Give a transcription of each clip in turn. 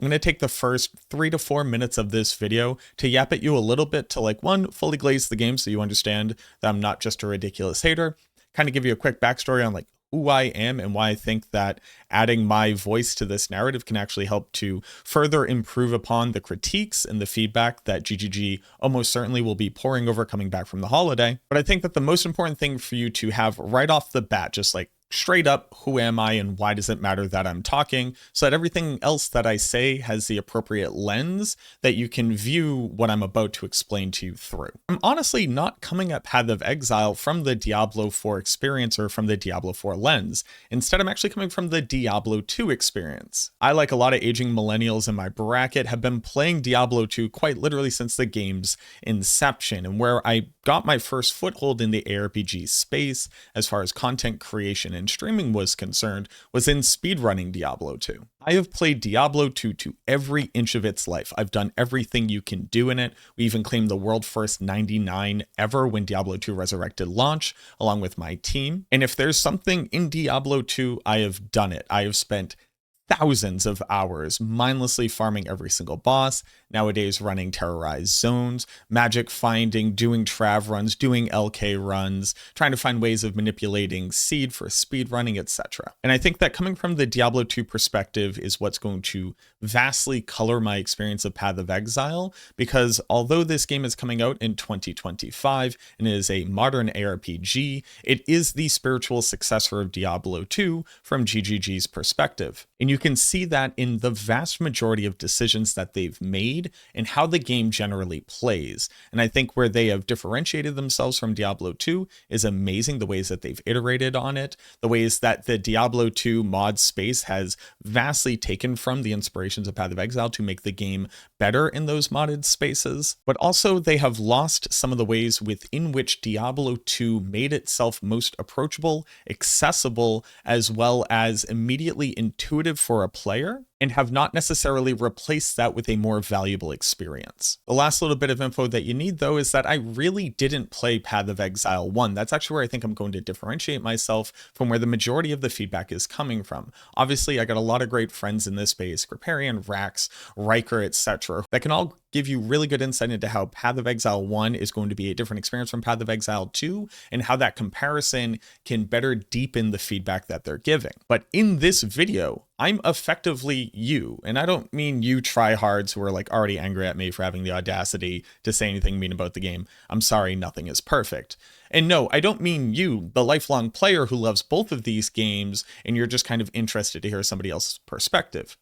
I'm going to take the first 3 to 4 minutes of this video to yap at you a little bit to like, one, fully glaze the game so you understand that I'm not just a ridiculous hater, kind of give you a quick backstory on like who I am and why I think that adding my voice to this narrative can actually help to further improve upon the critiques and the feedback that GGG almost certainly will be pouring over coming back from the holiday. But I think that the most important thing for you to have right off the bat, just like straight up, who am I and why does it matter that I'm talking, so that everything else that I say has the appropriate lens that you can view what I'm about to explain to you through. I'm honestly not coming at Path of Exile from the Diablo 4 experience or from the Diablo 4 lens. Instead, I'm actually coming from the Diablo 2 experience. I, like a lot of aging millennials in my bracket, have been playing Diablo 2 quite literally since the game's inception, and where I got my first foothold in the ARPG space as far as content creation and streaming was concerned was in speedrunning Diablo 2. I have played Diablo 2 to every inch of its life. I've done everything you can do in it. We even claimed the world first 99 ever when Diablo 2 Resurrected launched, along with my team. And if there's something in Diablo 2, I have done it. I have spent thousands of hours mindlessly farming every single boss, nowadays running terrorized zones, magic finding, doing trav runs, doing LK runs, trying to find ways of manipulating seed for speed running, etc. And I think that coming from the Diablo 2 perspective is what's going to vastly color my experience of Path of Exile, because although this game is coming out in 2025 and is a modern ARPG, it is the spiritual successor of Diablo 2 from GGG's perspective. And you can see that in the vast majority of decisions that they've made and how the game generally plays. And I think where they have differentiated themselves from Diablo 2 is amazing, the ways that they've iterated on it, the ways that the Diablo 2 mod space has vastly taken from the inspirations of Path of Exile to make the game better in those modded spaces. But also they have lost some of the ways within which Diablo 2 made itself most approachable, accessible, as well as immediately intuitive for a player, and have not necessarily replaced that with a more valuable experience. The last little bit of info that you need, though, is that I really didn't play Path of Exile 1. That's actually where I think I'm going to differentiate myself from where the majority of the feedback is coming from. Obviously, I got a lot of great friends in this space, Griparian, Rax, Riker, etc., that can all give you really good insight into how Path of Exile 1 is going to be a different experience from Path of Exile 2, and how that comparison can better deepen the feedback that they're giving. But in this video, I'm effectively you, and I don't mean you tryhards who are like already angry at me for having the audacity to say anything mean about the game. I'm sorry, nothing is perfect. And no, I don't mean you, the lifelong player who loves both of these games, and you're just kind of interested to hear somebody else's perspective.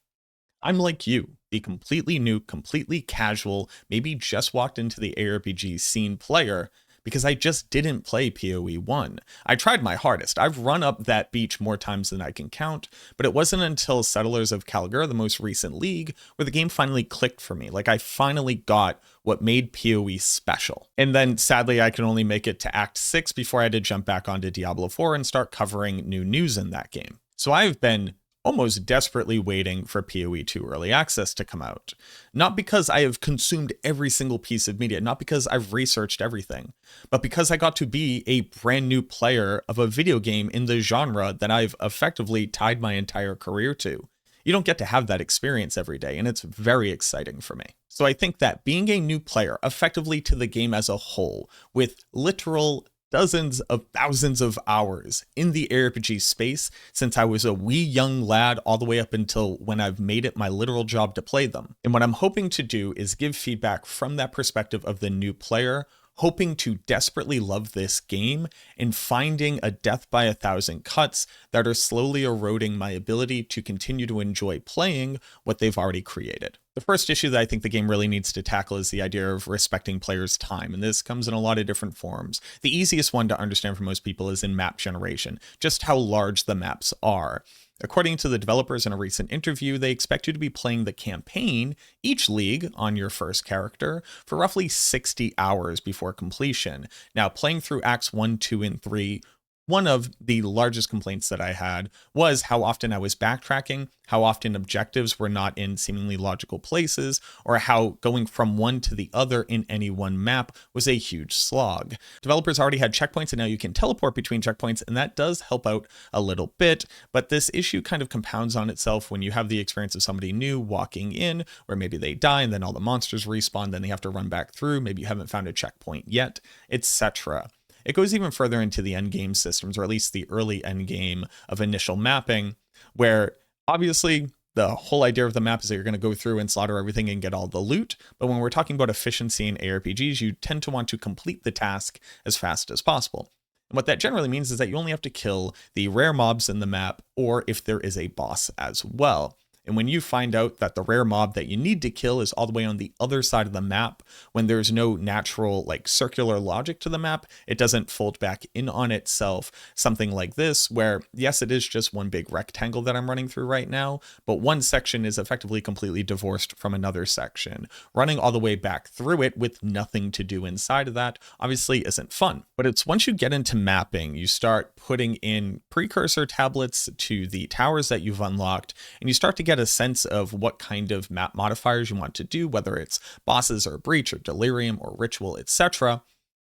I'm like you, the completely new, completely casual, maybe just walked into the ARPG scene player, because I just didn't play PoE 1. I tried my hardest. I've run up that beach more times than I can count, but it wasn't until Settlers of Kalgur, the most recent league, where the game finally clicked for me. Like I finally got what made PoE special. And then sadly, I could only make it to Act 6 before I had to jump back onto Diablo 4 and start covering new news in that game. So I've been almost desperately waiting for PoE 2 Early Access to come out. Not because I have consumed every single piece of media, not because I've researched everything, but because I got to be a brand new player of a video game in the genre that I've effectively tied my entire career to. You don't get to have that experience every day, and it's very exciting for me. So I think that being a new player effectively to the game as a whole, with literal dozens of thousands of hours in the ARPG space since I was a wee young lad all the way up until when I've made it my literal job to play them. And what I'm hoping to do is give feedback from that perspective of the new player, hoping to desperately love this game and finding a death by 1,000 cuts that are slowly eroding my ability to continue to enjoy playing what they've already created. The first issue that I think the game really needs to tackle is the idea of respecting players' time, and this comes in a lot of different forms. The easiest one to understand for most people is in map generation, just how large the maps are. According to the developers in a recent interview, they expect you to be playing the campaign, each league, on your first character for roughly 60 hours before completion. Now, playing through Acts 1, 2, and 3 one of the largest complaints that I had was how often I was backtracking, how often objectives were not in seemingly logical places, or how going from one to the other in any one map was a huge slog. Developers already had checkpoints, and now you can teleport between checkpoints, and that does help out a little bit, but this issue kind of compounds on itself when you have the experience of somebody new walking in, where maybe they die and then all the monsters respawn, then they have to run back through, maybe you haven't found a checkpoint yet, etc. It goes even further into the endgame systems, or at least the early endgame of initial mapping, where obviously the whole idea of the map is that you're going to go through and slaughter everything and get all the loot. But when we're talking about efficiency in ARPGs, you tend to want to complete the task as fast as possible. And what that generally means is that you only have to kill the rare mobs in the map, or if there is a boss as well. And when you find out that the rare mob that you need to kill is all the way on the other side of the map, when there's no natural like circular logic to the map, it doesn't fold back in on itself. Something like this, where yes, it is just one big rectangle that I'm running through right now, but one section is effectively completely divorced from another section. Running all the way back through it with nothing to do inside of that obviously isn't fun. But it's once you get into mapping, you start putting in precursor tablets to the towers that you've unlocked, and you start to get a sense of what kind of map modifiers you want to do, whether it's bosses or breach or delirium or ritual, etc.,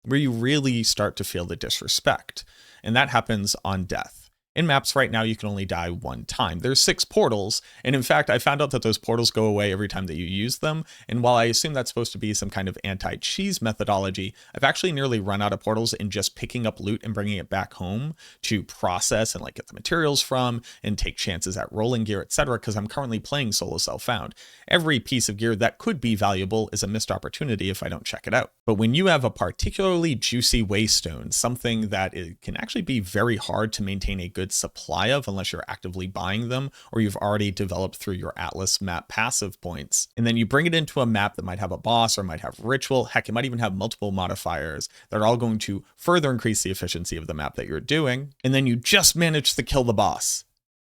where you really start to feel the disrespect. And that happens on death. In maps right now, you can only die one time. There's 6 portals, and in fact, I found out that those portals go away every time that you use them, and while I assume that's supposed to be some kind of anti-cheese methodology, I've actually nearly run out of portals in just picking up loot and bringing it back home to process and like get the materials from and take chances at rolling gear, etc., because I'm currently playing solo self-found. Every piece of gear that could be valuable is a missed opportunity if I don't check it out. But when you have a particularly juicy waystone, something that it can actually be very hard to maintain a good supply of unless you're actively buying them or you've already developed through your Atlas map passive points, and then you bring it into a map that might have a boss or might have ritual, heck, it might even have multiple modifiers that are all going to further increase the efficiency of the map that you're doing, and then you just manage to kill the boss,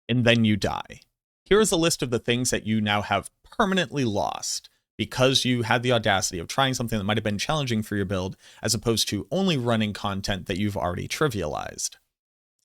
and then you die. Here's a list of the things that you now have permanently lost because you had the audacity of trying something that might have been challenging for your build as opposed to only running content that you've already trivialized.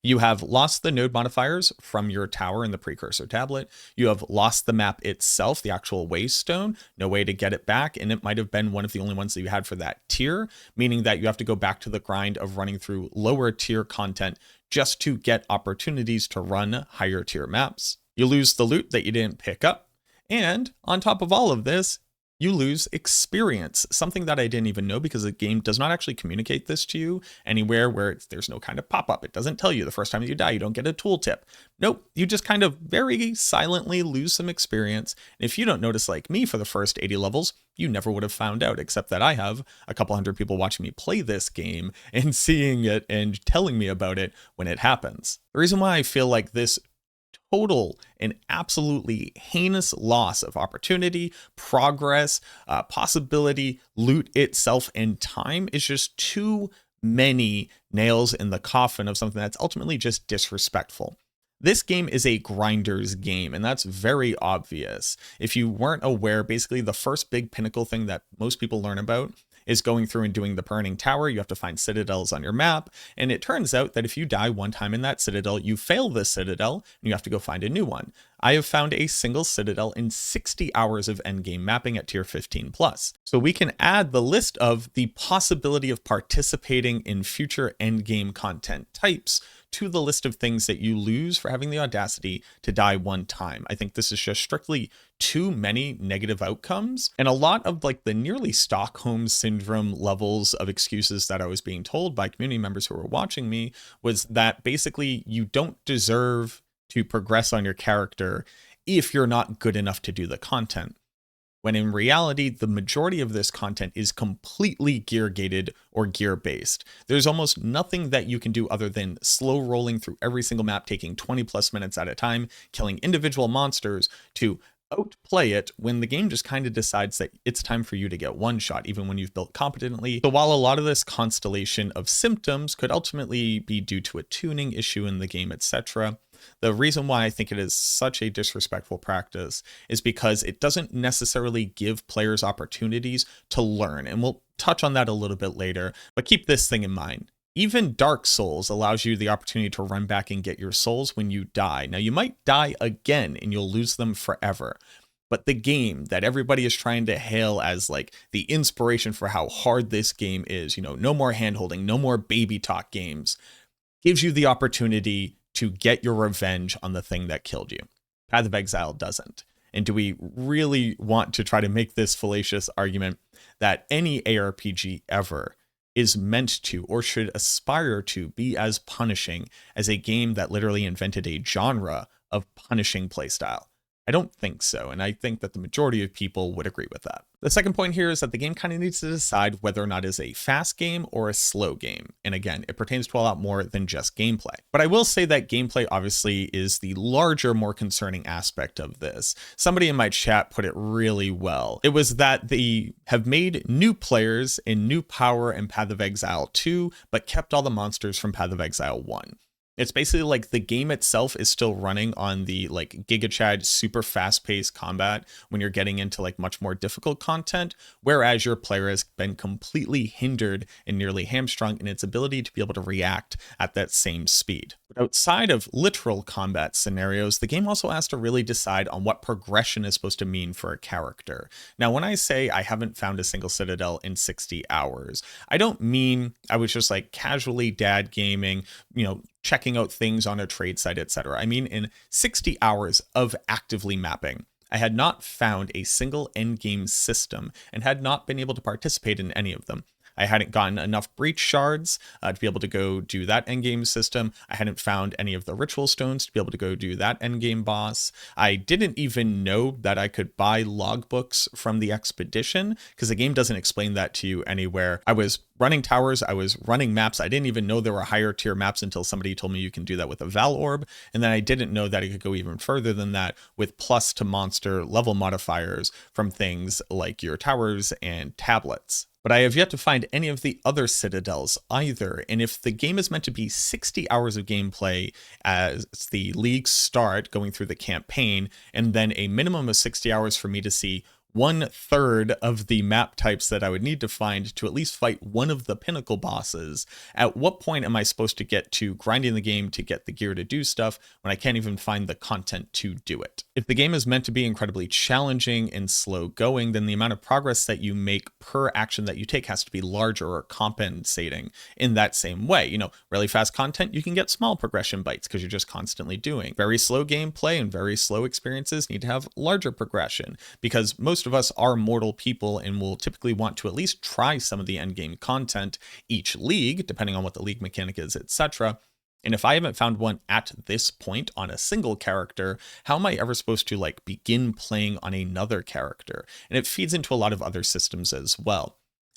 You have lost the node modifiers from your tower in the precursor tablet. You have lost the map itself, the actual waystone, no way to get it back, and it might have been one of the only ones that you had for that tier, meaning that you have to go back to the grind of running through lower tier content just to get opportunities to run higher tier maps. You lose the loot that you didn't pick up, and on top of all of this, you lose experience, something that I didn't even know because the game does not actually communicate this to you anywhere where there's no kind of pop-up. It doesn't tell you the first time you die, you don't get a tooltip. Nope, you just kind of very silently lose some experience. And if you don't notice like me for the first 80 levels, you never would have found out, except that I have a couple hundred people watching me play this game and seeing it and telling me about it when it happens. The reason why I feel like this total and absolutely heinous loss of opportunity, progress, possibility, loot itself, and time is just too many nails in the coffin of something that's ultimately just disrespectful. This game is a grinder's game, and that's very obvious. If you weren't aware, basically the first big pinnacle thing that most people learn about is going through and doing the burning tower. You have to find citadels on your map, and it turns out that if you die one time in that citadel, you fail the citadel, and you have to go find a new one. I have found a single citadel in 60 hours of endgame mapping at tier 15+. So we can add the list of the possibility of participating in future endgame content types to the list of things that you lose for having the audacity to die one time. I think this is just strictly too many negative outcomes, and a lot of like the nearly Stockholm syndrome levels of excuses that I was being told by community members who were watching me was that basically you don't deserve to progress on your character if you're not good enough to do the content. When in reality, the majority of this content is completely gear gated or gear based. There's almost nothing that you can do other than slow rolling through every single map, taking 20+ minutes at a time, killing individual monsters to outplay it when the game just kind of decides that it's time for you to get one shot, even when you've built competently. So while a lot of this constellation of symptoms could ultimately be due to a tuning issue in the game, etc., the reason why I think it is such a disrespectful practice is because it doesn't necessarily give players opportunities to learn. And we'll touch on that a little bit later, but keep this thing in mind. Even Dark Souls allows you the opportunity to run back and get your souls when you die. Now, you might die again and you'll lose them forever. But the game that everybody is trying to hail as like the inspiration for how hard this game is, no more handholding, no more baby talk games, gives you the opportunity to get your revenge on the thing that killed you. Path of Exile doesn't. And do we really want to try to make this fallacious argument that any ARPG ever is meant to or should aspire to be as punishing as a game that literally invented a genre of punishing playstyle? I don't think so, and I think that the majority of people would agree with that. The second point here is that the game kind of needs to decide whether or not it's a fast game or a slow game. And again, it pertains to a lot more than just gameplay. But I will say that gameplay obviously is the larger, more concerning aspect of this. Somebody in my chat put it really well. It was that they have made new players in New Power and Path of Exile 2, but kept all the monsters from Path of Exile 1. It's basically like the game itself is still running on the like Giga Chad super fast-paced combat when you're getting into like much more difficult content, whereas your player has been completely hindered and nearly hamstrung in its ability to be able to react at that same speed. But outside of literal combat scenarios, the game also has to really decide on what progression is supposed to mean for a character. Now, when I say I haven't found a single Citadel in 60 hours, I don't mean I was just like casually dad gaming, checking out things on a trade site, etc. I mean, in 60 hours of actively mapping, I had not found a single endgame system and had not been able to participate in any of them. I hadn't gotten enough breach shards to be able to go do that endgame system. I hadn't found any of the ritual stones to be able to go do that endgame boss. I didn't even know that I could buy logbooks from the expedition because the game doesn't explain that to you anywhere. I was running towers, I was running maps. I didn't even know there were higher tier maps until somebody told me you can do that with a Val Orb. And then I didn't know that it could go even further than that with plus to monster level modifiers from things like your towers and tablets. But I have yet to find any of the other citadels either. And if the game is meant to be 60 hours of gameplay as the leagues start going through the campaign, and then a minimum of 60 hours for me to see 1/3 of the map types that I would need to find to at least fight one of the pinnacle bosses, at what point am I supposed to get to grinding the game to get the gear to do stuff when I can't even find the content to do it? If the game is meant to be incredibly challenging and slow going, then the amount of progress that you make per action that you take has to be larger or compensating in that same way. Really fast content, you can get small progression bites because you're just constantly doing. Very slow gameplay and very slow experiences need to have larger progression because most of us are mortal people and will typically want to at least try some of the endgame content each league, depending on what the league mechanic is, etc. And if I haven't found one at this point on a single character, how am I ever supposed to begin playing on another character? And it feeds into a lot of other systems as well.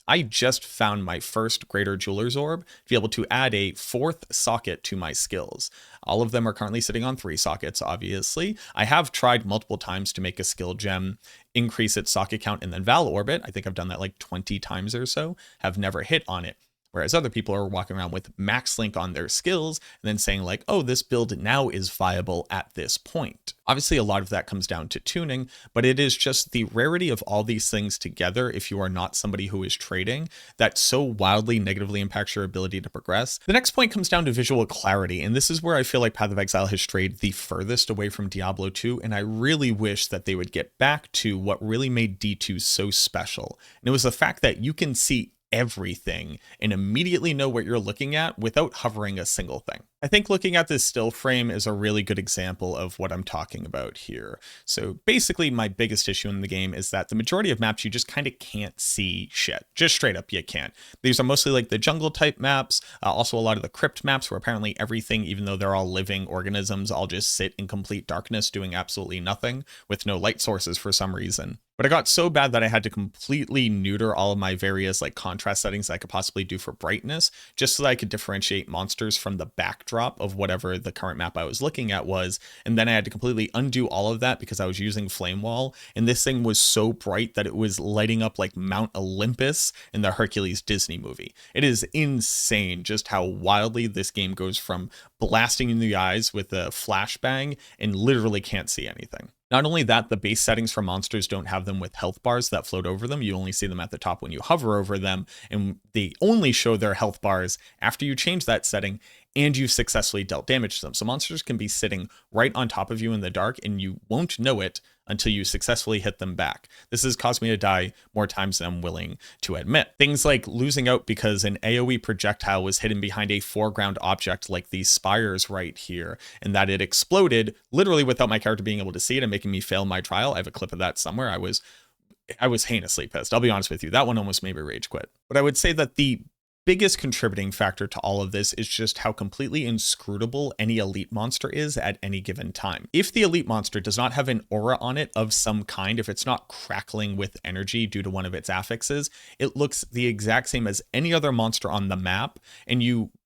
I just found my first Greater Jeweler's Orb to be able to add a 4th socket to my skills. All of them are currently sitting on 3 sockets, obviously. I have tried multiple times to make a skill gem increase its socket count and then Val Orbit. I think I've done that 20 times or so, have never hit on it. Whereas other people are walking around with max link on their skills and then saying oh, this build now is viable at this point. Obviously, a lot of that comes down to tuning, but it is just the rarity of all these things together if you are not somebody who is trading that so wildly negatively impacts your ability to progress. The next point comes down to visual clarity, and this is where I feel like Path of Exile has strayed the furthest away from Diablo 2, and I really wish that they would get back to what really made D2 so special. And it was the fact that you can see everything and immediately know what you're looking at without hovering a single thing. I think looking at this still frame is a really good example of what I'm talking about here. So basically my biggest issue in the game is that the majority of maps you just kind of can't see shit. Just straight up you can't. These are mostly the jungle type maps, also a lot of the crypt maps where apparently everything, even though they're all living organisms, all just sit in complete darkness doing absolutely nothing with no light sources for some reason. But it got so bad that I had to completely neuter all of my various contrast settings I could possibly do for brightness, just so that I could differentiate monsters from the backdrop of whatever the current map I was looking at was. And then I had to completely undo all of that because I was using Flame Wall. And this thing was so bright that it was lighting up like Mount Olympus in the Hercules Disney movie. It is insane just how wildly this game goes from blasting in the eyes with a flashbang and literally can't see anything. Not only that, the base settings for monsters don't have them with health bars that float over them. You only see them at the top when you hover over them, and they only show their health bars after you change that setting and you've successfully dealt damage to them. So monsters can be sitting right on top of you in the dark and you won't know it until you successfully hit them back. This has caused me to die more times than I'm willing to admit. Things like losing out because an AoE projectile was hidden behind a foreground object like these spires right here, and that it exploded literally without my character being able to see it and making me fail my trial. I have a clip of that somewhere. I was heinously pissed. I'll be honest with you. That one almost made me rage quit. But I would say that the biggest contributing factor to all of this is just how completely inscrutable any elite monster is at any given time. If the elite monster does not have an aura on it of some kind, if it's not crackling with energy due to one of its affixes, it looks the exact same as any other monster on the map, and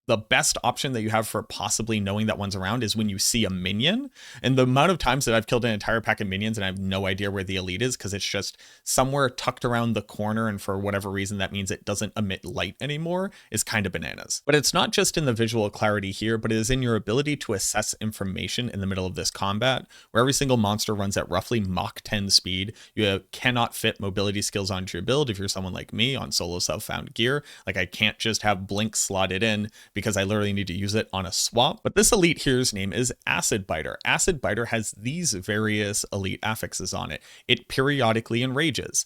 the best option that you have for possibly knowing that one's around is when you see a minion. And the amount of times that I've killed an entire pack of minions and I have no idea where the elite is because it's just somewhere tucked around the corner, and for whatever reason that means it doesn't emit light anymore, is kind of bananas. But it's not just in the visual clarity here, but it is in your ability to assess information in the middle of this combat, where every single monster runs at roughly Mach 10 speed. You cannot fit mobility skills onto your build if you're someone like me on solo self-found gear. Like, I can't just have blink slotted in because I literally need to use it on a swap. But this elite here's name is Acid Biter. Acid Biter has these various elite affixes on it. It periodically enrages.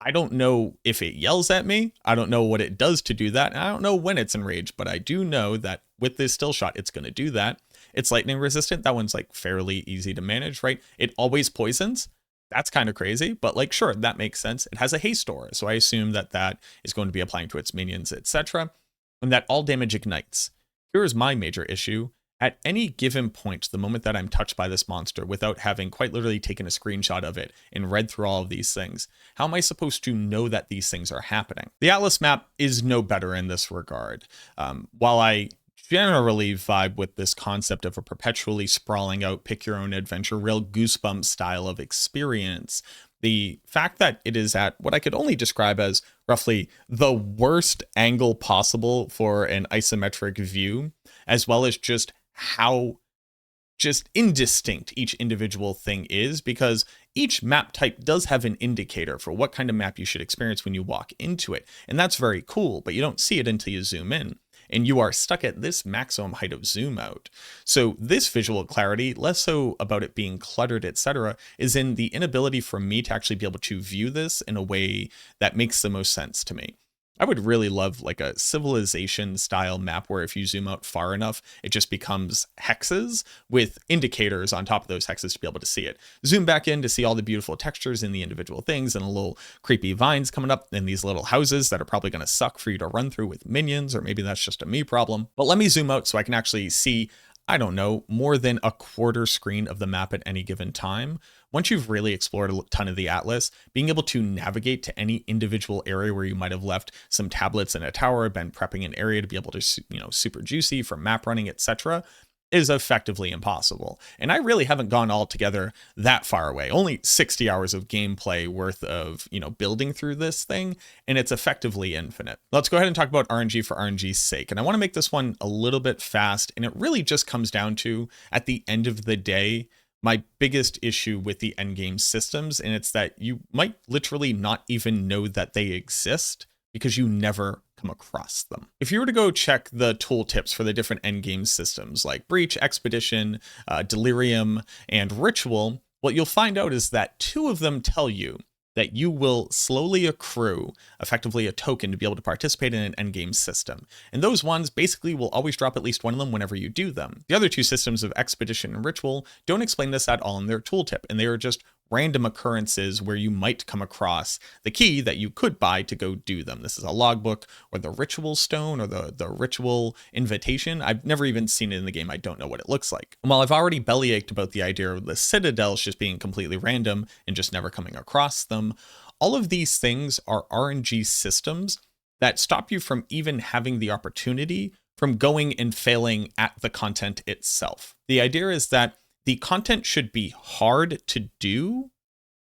I don't know if it yells at me. I don't know what it does to do that. And I don't know when it's enraged, but I do know that with this still shot, it's going to do that. It's lightning resistant. That one's like fairly easy to manage, right? It always poisons. That's kind of crazy, but like, sure, that makes sense. It has a haste aura, so I assume that that is going to be applying to its minions, etc. And that all damage ignites. Here is my major issue. At any given point, the moment that I'm touched by this monster, without having quite literally taken a screenshot of it and read through all of these things, how am I supposed to know that these things are happening? The Atlas map is no better in this regard. While I generally vibe with this concept of a perpetually sprawling out, pick your own adventure, real goosebump style of experience, the fact that it is at what I could only describe as roughly the worst angle possible for an isometric view, as well as just how just indistinct each individual thing is, because each map type does have an indicator for what kind of map you should experience when you walk into it. And that's very cool, but you don't see it until you zoom in. And you are stuck at this maximum height of zoom out. So this visual clarity, less so about it being cluttered, etc., is in the inability for me to actually be able to view this in a way that makes the most sense to me. I would really love like a civilization style map where if you zoom out far enough, it just becomes hexes with indicators on top of those hexes to be able to see it. Zoom back in to see all the beautiful textures in the individual things and a little creepy vines coming up in these little houses that are probably going to suck for you to run through with minions, or maybe that's just a me problem. But let me zoom out so I can actually see, I don't know, more than a quarter screen of the map at any given time. Once you've really explored a ton of the Atlas, being able to navigate to any individual area where you might have left some tablets in a tower, been prepping an area to be able to, super juicy for map running, etc., is effectively impossible. And I really haven't gone altogether that far away. Only 60 hours of gameplay worth of, building through this thing, and it's effectively infinite. Let's go ahead and talk about RNG for RNG's sake. And I want to make this one a little bit fast, and it really just comes down to, at the end of the day, my biggest issue with the endgame systems, and it's that you might literally not even know that they exist because you never come across them. If you were to go check the tooltips for the different endgame systems like Breach, Expedition, Delirium, and Ritual, what you'll find out is that 2 of them tell you that you will slowly accrue effectively a token to be able to participate in an endgame system. And those ones basically will always drop at least one of them whenever you do them. The other 2 systems of Expedition and Ritual don't explain this at all in their tooltip, and they are just random occurrences where you might come across the key that you could buy to go do them. This is a logbook or the ritual stone or the ritual invitation. I've never even seen it in the game. I don't know what it looks like. And while I've already bellyached about the idea of the citadels just being completely random and just never coming across them, all of these things are RNG systems that stop you from even having the opportunity from going and failing at the content itself. The idea is that the content should be hard to do,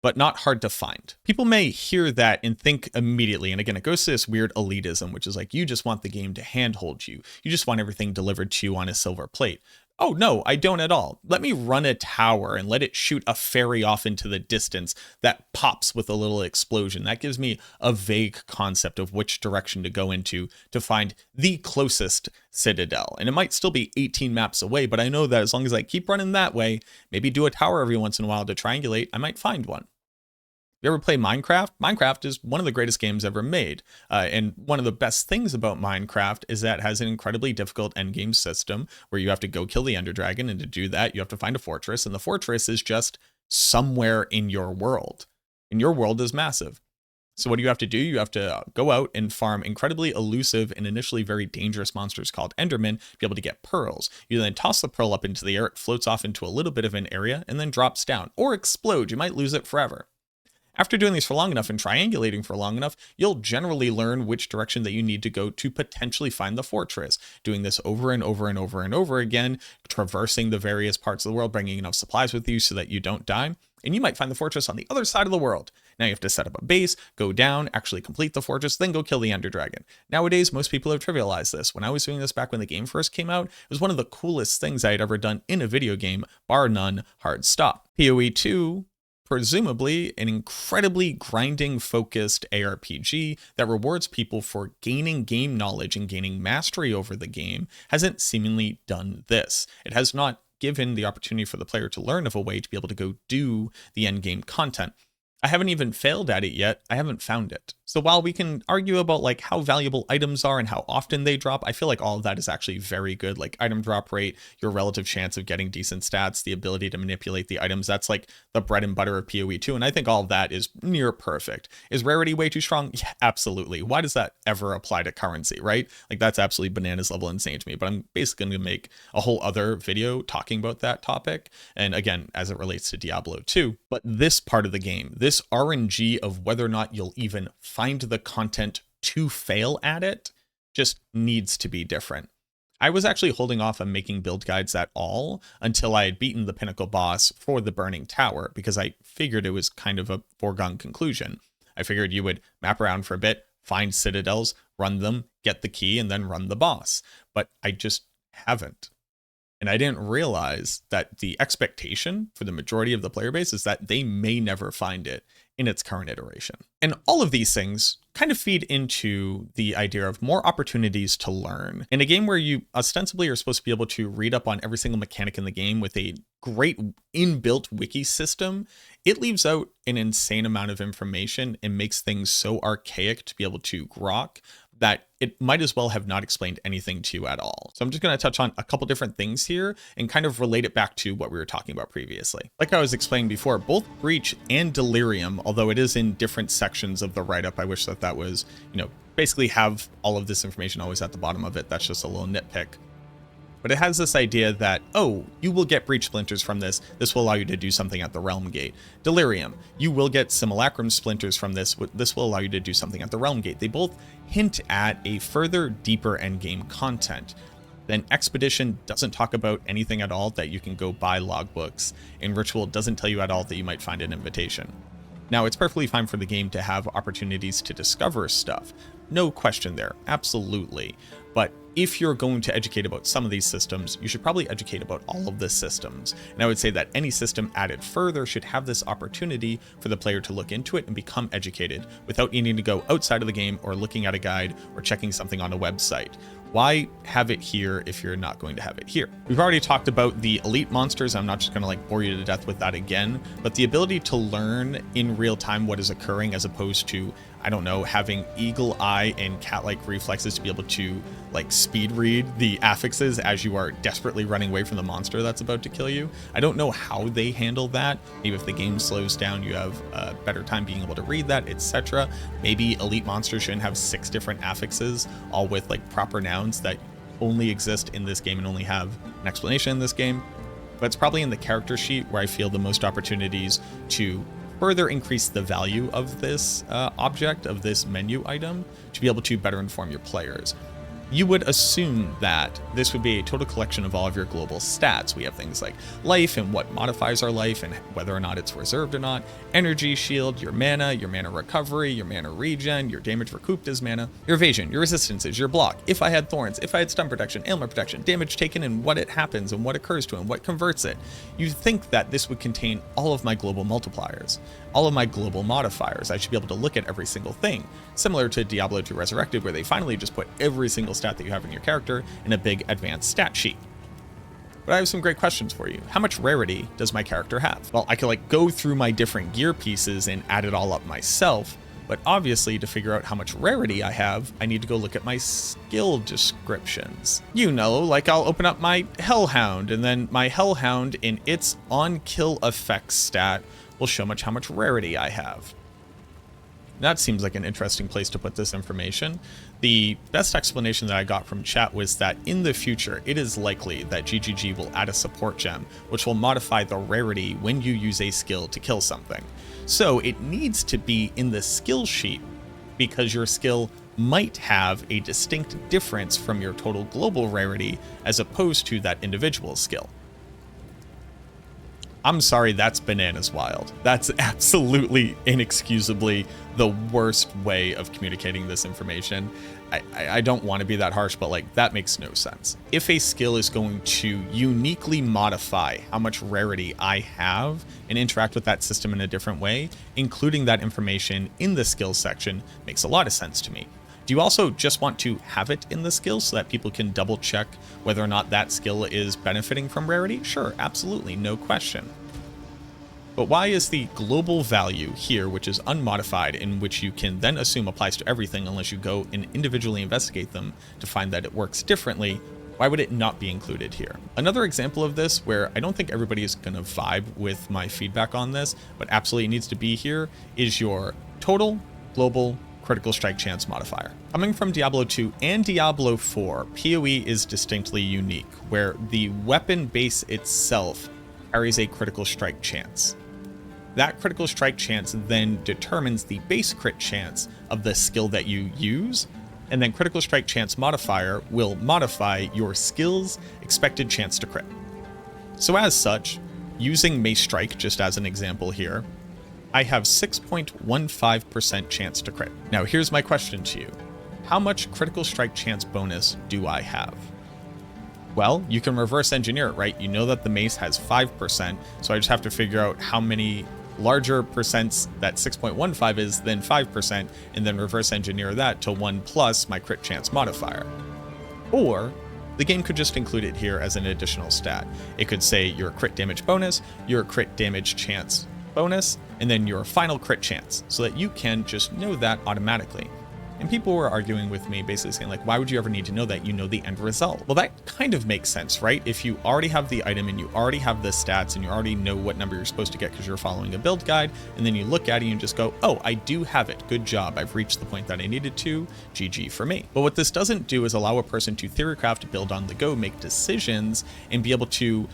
but not hard to find. People may hear that and think immediately, and again, it goes to this weird elitism, which is like, you just want the game to handhold you. You just want everything delivered to you on a silver plate. Oh, no, I don't at all. Let me run a tower and let it shoot a fairy off into the distance that pops with a little explosion. That gives me a vague concept of which direction to go into to find the closest citadel. And it might still be 18 maps away, but I know that as long as I keep running that way, maybe do a tower every once in a while to triangulate, I might find one. You ever play Minecraft? Minecraft is one of the greatest games ever made. And one of the best things about Minecraft is that it has an incredibly difficult endgame system where you have to go kill the Ender Dragon. And to do that, you have to find a fortress. And the fortress is just somewhere in your world. And your world is massive. So what do you have to do? You have to go out and farm incredibly elusive and initially very dangerous monsters called Endermen to be able to get pearls. You then toss the pearl up into the air. It floats off into a little bit of an area and then drops down. Or explode. You might lose it forever. After doing these for long enough and triangulating for long enough, you'll generally learn which direction that you need to go to potentially find the fortress. Doing this over and over and over and over again, traversing the various parts of the world, bringing enough supplies with you so that you don't die. And you might find the fortress on the other side of the world. Now you have to set up a base, go down, actually complete the fortress, then go kill the Ender Dragon. Nowadays, most people have trivialized this. When I was doing this back when the game first came out, it was one of the coolest things I had ever done in a video game, bar none, hard stop. PoE 2, presumably an incredibly grinding focused ARPG that rewards people for gaining game knowledge and gaining mastery over the game, hasn't seemingly done this. It has not given the opportunity for the player to learn of a way to be able to go do the end game content. I haven't even failed at it yet. I haven't found it. So while we can argue about like how valuable items are and how often they drop, I feel like all of that is actually very good. Like item drop rate, your relative chance of getting decent stats, the ability to manipulate the items. That's like the bread and butter of PoE 2. And I think all of that is near perfect. Is rarity way too strong? Yeah, absolutely. Why does that ever apply to currency, right? Like that's absolutely bananas level insane to me. But I'm basically going to make a whole other video talking about that topic. And again, as it relates to Diablo 2. But this part of the game, this RNG of whether or not you'll even find the content to fail at it, just needs to be different. I was actually holding off on making build guides at all until I had beaten the pinnacle boss for the Burning Tower, because I figured it was kind of a foregone conclusion. I figured you would map around for a bit, find citadels, run them, get the key, and then run the boss. But I just haven't. And I didn't realize that the expectation for the majority of the player base is that they may never find it in its current iteration. And all of these things kind of feed into the idea of more opportunities to learn. In a game where you ostensibly are supposed to be able to read up on every single mechanic in the game with a great inbuilt wiki system, it leaves out an insane amount of information and makes things so archaic to be able to grok that it might as well have not explained anything to you at all. So I'm just going to touch on a couple different things here and kind of relate it back to what we were talking about previously. Like I was explaining before, both Breach and Delirium, although it is in different sections of the write-up, I wish that that was, basically have all of this information always at the bottom of it. That's just a little nitpick. But it has this idea that, oh, you will get breach splinters from this. This will allow you to do something at the realm gate. Delirium, you will get simulacrum splinters from this. This will allow you to do something at the realm gate. They both hint at a further, deeper endgame content. Then Expedition doesn't talk about anything at all that you can go buy logbooks, and Ritual doesn't tell you at all that you might find an invitation. Now, it's perfectly fine for the game to have opportunities to discover stuff. No question there, absolutely. But if you're going to educate about some of these systems, you should probably educate about all of the systems. And I would say that any system added further should have this opportunity for the player to look into it and become educated without needing to go outside of the game or looking at a guide or checking something on a website. Why have it here if you're not going to have it here? We've already talked about the elite monsters. I'm not just going to bore you to death with that again, but the ability to learn in real time what is occurring as opposed to, I don't know, having eagle eye and cat-like reflexes to be able to speed read the affixes as you are desperately running away from the monster that's about to kill you. I don't know how they handle that. Maybe if the game slows down, you have a better time being able to read that, etc. Maybe elite monsters shouldn't have 6 different affixes, all with proper nouns that only exist in this game and only have an explanation in this game. But it's probably in the character sheet where I feel the most opportunities to further increase the value of this object, of this menu item, to be able to better inform your players. you would assume that this would be a total collection of all of your global stats. We have things like life and what modifies our life and whether or not it's reserved or not, energy shield, your mana recovery, your mana regen, your damage recouped as mana, your evasion, your resistances, your block, if I had thorns, if I had stun protection, ailment protection, damage taken and what it happens and what occurs to and what converts it. You think that this would contain all of my global multipliers, all of my global modifiers. I should be able to look at every single thing, similar to Diablo 2 Resurrected, where they finally just put every single stat that you have in your character in a big advanced stat sheet. But I have some great questions for you. How much rarity does my character have? Well, I could like go through my different gear pieces and add it all up myself, but obviously to figure out how much rarity I have, I need to go look at my skill descriptions. You know, like I'll open up my Hellhound, and then my Hellhound in its on-kill effects stat will show how much rarity I have. That seems like an interesting place to put this information. The best explanation that I got from chat was that in the future, it is likely that GGG will add a support gem, which will modify the rarity when you use a skill to kill something. So it needs to be in the skill sheet because your skill might have a distinct difference from your total global rarity as opposed to that individual skill. I'm sorry, that's bananas wild. That's absolutely inexcusably the worst way of communicating this information. I don't want to be that harsh, but like that makes no sense. If a skill is going to uniquely modify how much rarity I have and interact with that system in a different way, including that information in the skills section makes a lot of sense to me. Do you also just want to have it in the skill so that people can double check whether or not that skill is benefiting from rarity? Sure, absolutely, no question. But why is the global value here, which is unmodified, in which you can then assume applies to everything unless you go and individually investigate them to find that it works differently, why would it not be included here? Another example of this where I don't think everybody is going to vibe with my feedback on this, but absolutely needs to be here, is your total global critical strike chance modifier. Coming from Diablo 2 and Diablo 4, PoE is distinctly unique, where the weapon base itself carries a critical strike chance. That critical strike chance then determines the base crit chance of the skill that you use, and then critical strike chance modifier will modify your skill's expected chance to crit. So as such, using Mace Strike just as an example here, I have 6.15% chance to crit. Now here's my question to you. How much critical strike chance bonus do I have? Well, you can reverse engineer it, right? You know that the mace has 5%, so I just have to figure out how many larger percents that 6.15 is than 5%, and then reverse engineer that to 1 plus my crit chance modifier. Or the game could just include it here as an additional stat. It could say your crit damage bonus, your crit damage chance bonus, and then your final crit chance, so that you can just know that automatically. And people were arguing with me, basically saying like, why would you ever need to know that? You know the end result. Well, that kind of makes sense, right? If you already have the item and you already have the stats and you already know what number you're supposed to get because you're following a build guide, and then you look at it and you just go, oh, I do have it. Good job. I've reached the point that I needed to. GG for me. But what this doesn't do is allow a person to theorycraft, build on the go, make decisions, and be able to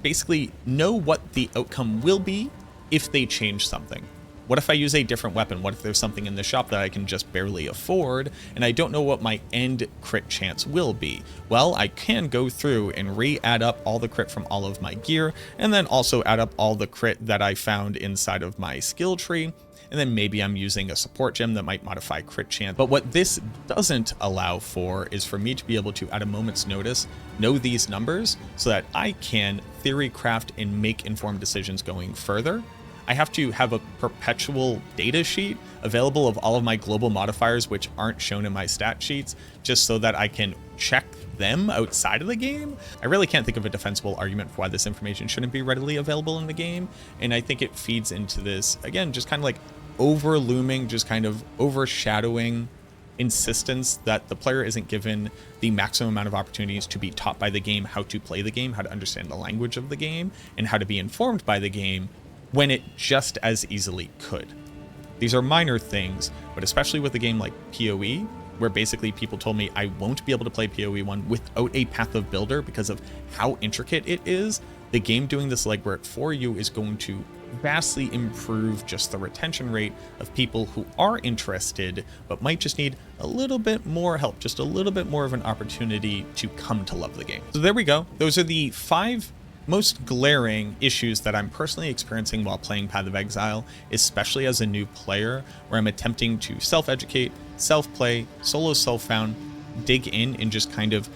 basically know what the outcome will be if they change something. What if I use a different weapon? What if there's something in the shop that I can just barely afford and I don't know what my end crit chance will be? Well, I can go through and re-add up all the crit from all of my gear and then also add up all the crit that I found inside of my skill tree. And then maybe I'm using a support gem that might modify crit chance. But what this doesn't allow for is for me to be able to, at a moment's notice, know these numbers so that I can theory craft and make informed decisions going further. I have to have a perpetual data sheet available of all of my global modifiers, which aren't shown in my stat sheets, just so that I can check them outside of the game. I really can't think of a defensible argument for why this information shouldn't be readily available in the game. And I think it feeds into this, again, just kind of like overlooming, just kind of overshadowing insistence that the player isn't given the maximum amount of opportunities to be taught by the game how to play the game, how to understand the language of the game, and how to be informed by the game, when it just as easily could. These are minor things, but especially with a game like PoE, where basically people told me I won't be able to play PoE 1 without a Path of Builder because of how intricate it is, the game doing this legwork for you is going to vastly improve just the retention rate of people who are interested, but might just need a little bit more help, just a little bit more of an opportunity to come to love the game. So there we go. Those are the 5 most glaring issues that I'm personally experiencing while playing Path of Exile, especially as a new player, where I'm attempting to self-educate, self-play, solo self-found, dig in and just kind of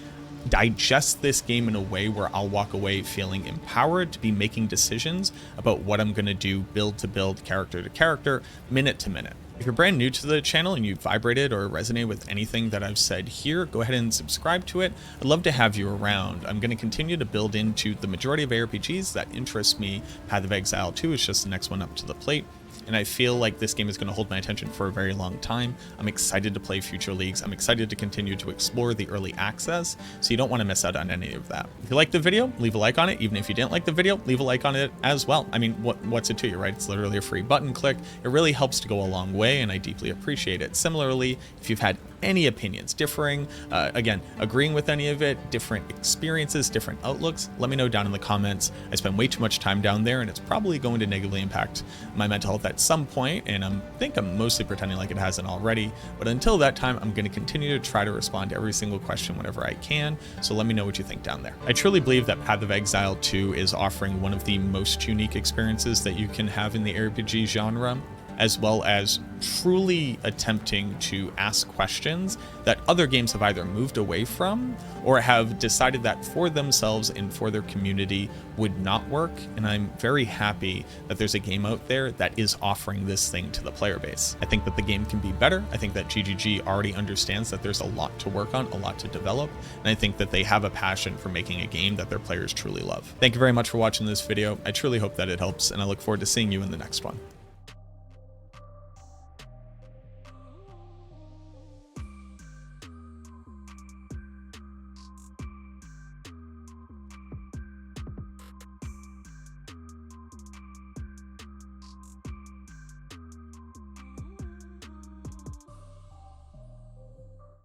digest this game in a way where I'll walk away feeling empowered to be making decisions about what I'm going to do build to build, character to character, minute to minute. If you're brand new to the channel and you vibrated or resonate with anything that I've said here, go ahead and subscribe to it. I'd love to have you around. I'm going to continue to build into the majority of ARPGs that interest me. Path of Exile 2 is just the next one up to the plate, and I feel like this game is going to hold my attention for a very long time. I'm excited to play future leagues. I'm excited to continue to explore the early access, so you don't want to miss out on any of that. If you liked the video, leave a like on it. Even if you didn't like the video, leave a like on it as well. I mean, what's it to you, right? It's literally a free button click. It really helps to go a long way, and I deeply appreciate it. Similarly, if you've had any opinions, differing, again, agreeing with any of it, different experiences, different outlooks, let me know down in the comments. I spend way too much time down there, and it's probably going to negatively impact my mental health at some point, and I think I'm mostly pretending like it hasn't already. But until that time, I'm going to continue to try to respond to every single question whenever I can, so let me know what you think down there. I truly believe that Path of Exile 2 is offering one of the most unique experiences that you can have in the RPG genre, as well as truly attempting to ask questions that other games have either moved away from or have decided that for themselves and for their community would not work. And I'm very happy that there's a game out there that is offering this thing to the player base. I think that the game can be better. I think that GGG already understands that there's a lot to work on, a lot to develop, and I think that they have a passion for making a game that their players truly love. Thank you very much for watching this video. I truly hope that it helps, and I look forward to seeing you in the next one.